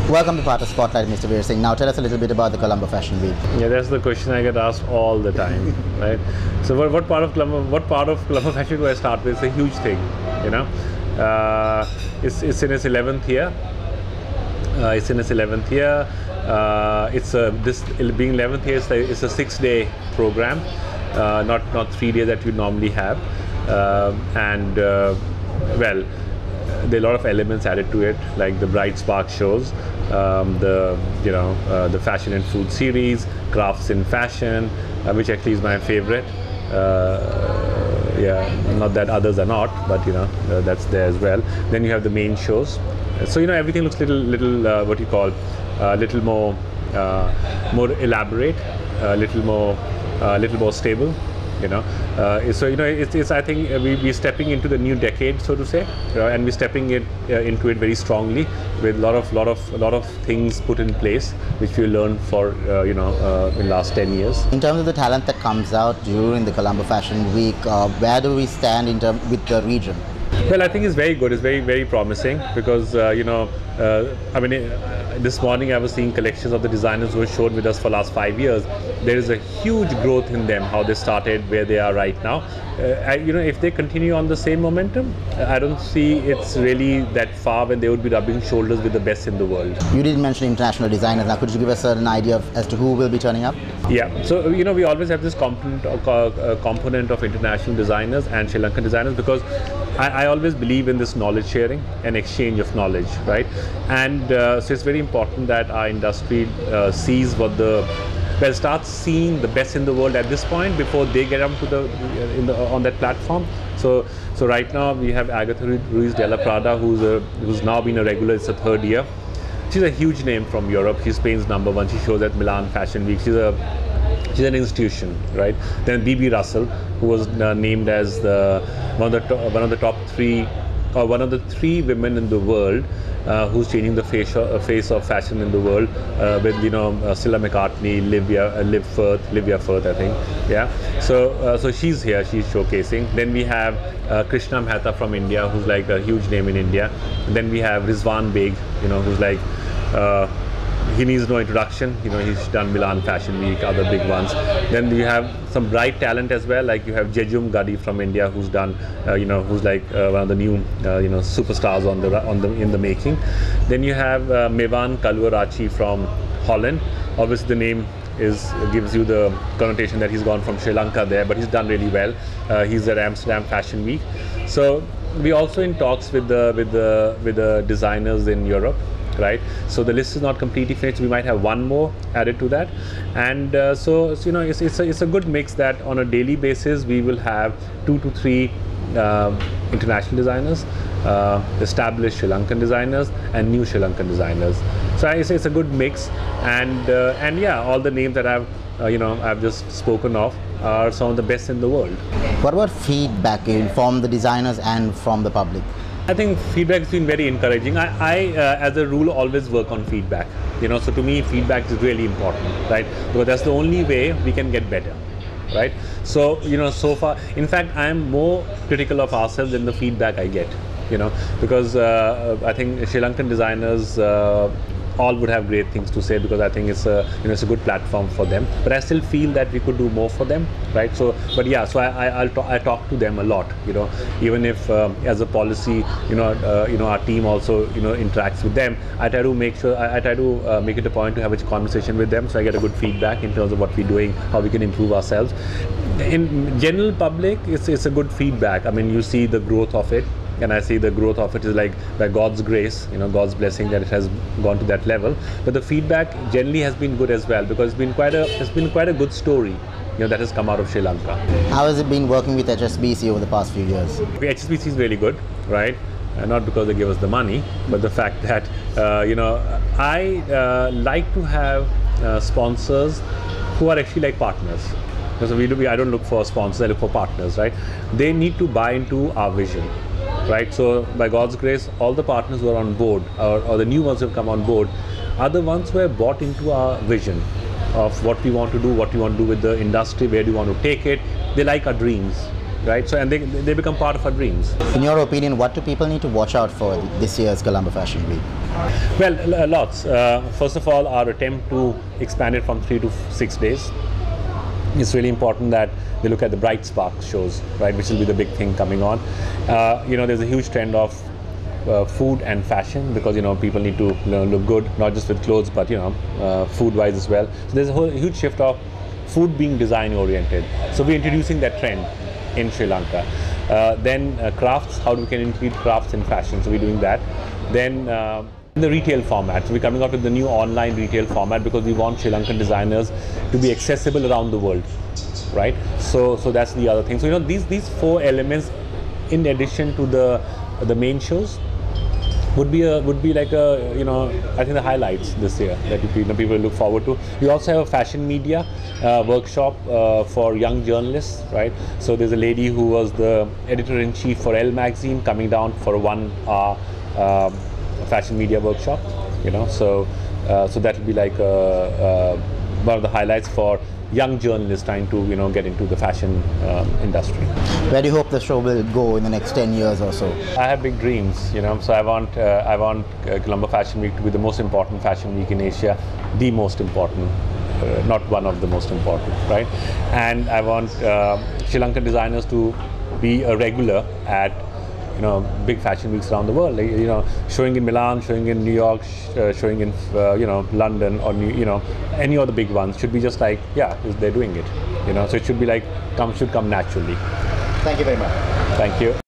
Welcome to Part of Spotlight, Mr. Veer Singh. Now tell us a little bit about the Colombo Fashion Week. Yeah, that's the question I get asked all the time, right? So what part of Colombo Fashion do I start with? It's a huge thing, you know. It's in its 11th year. It's in its 11th year. This being 11th year, it's a 6-day program, not 3 days that you normally have, well, there are a lot of elements added to it, like the Bright Spark shows, the fashion and food series, crafts in fashion, which actually is my favorite. Not that others are not, but that's there as well. Then you have the main shows. So everything looks little what you call little more elaborate, little more stable. It's I think we're stepping into the new decade, so to say, and we're stepping into it very strongly with a lot of things put in place, which we learned for in the last 10 years. In terms of the talent that comes out during the Colombo Fashion Week, where do we stand with the region? Well, I think it's very good. It's very promising because this morning I was seeing collections of the designers who were showed with us for last 5 years. There is a huge growth in them, how they started, where they are right now. If they continue on the same momentum, I don't see it's really that far when they would be rubbing shoulders with the best in the world. You did mention international designers. Now, could you give us an idea as to who will be turning up? Yeah, so we always have this component of international designers and Sri Lankan designers, because I always believe in this knowledge sharing and exchange of knowledge, right? And so it's very important that our industry starts seeing the best in the world at this point before they get onto on that platform. So right now we have Agatha Ruiz de la Prada, who's now been a regular. It's her 3rd year. She's a huge name from Europe. She's Spain's #1. She shows at Milan Fashion Week. She's an institution, right? Then BB Russell, who was named as one of the 3 women in the world who's changing the face of fashion in the world, with Stella McCartney, Livia Firth, I think. Yeah. So she's here. She's showcasing. Then we have Krishna Mehta from India, who's like a huge name in India. And then we have Rizwan Beg, who's like. He needs no introduction. He's done Milan Fashion Week, other big ones. Then you have some bright talent as well, like you have Jejum Gadi from India, who's done, who's like one of the new, superstars in the making. Then you have Mevan Kalwarachi from Holland. Obviously, the name gives you the connotation that he's gone from Sri Lanka there, but he's done really well. He's at Amsterdam Fashion Week. So we also in talks with the designers in Europe. Right, so the list is not completely finished. We might have one more added to that, and it's a good mix that on a daily basis we will have 2 to 3 international designers, established Sri Lankan designers, and new Sri Lankan designers. So I say it's a good mix, and yeah, all the names that I've just spoken of are some of the best in the world. What about feedback from the designers and from the public? I think feedback has been very encouraging. I as a rule, always work on feedback. So to me, feedback is really important, right? Because that's the only way we can get better, right? So so far, in fact, I am more critical of ourselves than the feedback I get. Because I think Sri Lankan designers all would have great things to say, because I think it's a good platform for them. But I still feel that we could do more for them, right? So, but yeah, so I talk to them a lot. Even if as a policy, our team also interacts with them. I try to make it a point to have a conversation with them, so I get a good feedback in terms of what we're doing, how we can improve ourselves. In general public, it's a good feedback. I mean, you see the growth of it. And I see the growth of it is like by God's grace, God's blessing, that it has gone to that level. But the feedback generally has been good as well, because it's been quite a good story, that has come out of Sri Lanka. How has it been working with HSBC over the past few years? HSBC is really good, right? Not because they give us the money, but the fact that I like to have sponsors who are actually like partners. So I don't look for sponsors, I look for partners, right? They need to buy into our vision. Right, so by God's grace, all the partners who are on board, or the new ones who have come on board, are the ones who have bought into our vision of what we want to do with the industry, where do we want to take it. They like our dreams, right? So and they become part of our dreams. In your opinion, what do people need to watch out for this year's Colombo Fashion Week? Well, lots. First of all, our attempt to expand it from 3 to 6 days. It's really important that they look at the Bright Spark shows, right, which will be the big thing coming on. There's a huge trend of food and fashion, because people need to look good, not just with clothes, but food-wise as well. So there's a whole huge shift of food being design-oriented. So we're introducing that trend in Sri Lanka. Then crafts, how we can include crafts in fashion. So we're doing that. Then in the retail format, so we're coming out with the new online retail format, because we want Sri Lankan designers to be accessible around the world, right? So that's the other thing. So these 4 elements, in addition to the main shows, would be like I think the highlights this year that people look forward to. We also have a fashion media workshop for young journalists, right? So there's a lady who was the editor-in-chief for Elle magazine coming down for a 1-hour fashion media workshop. So that will be like one of the highlights for young journalists trying to get into the fashion industry. Where do you hope the show will go in the next 10 years or so? I have big dreams, so I want Colombo Fashion Week to be the most important fashion week in Asia, the most important, not one of the most important, right? And I want Sri Lankan designers to be a regular at big fashion weeks around the world, like, showing in Milan, showing in New York, showing in London, or any of the big ones. Should be just like, yeah, they're doing it, so it should be like should come naturally. Thank you very much. Thank you.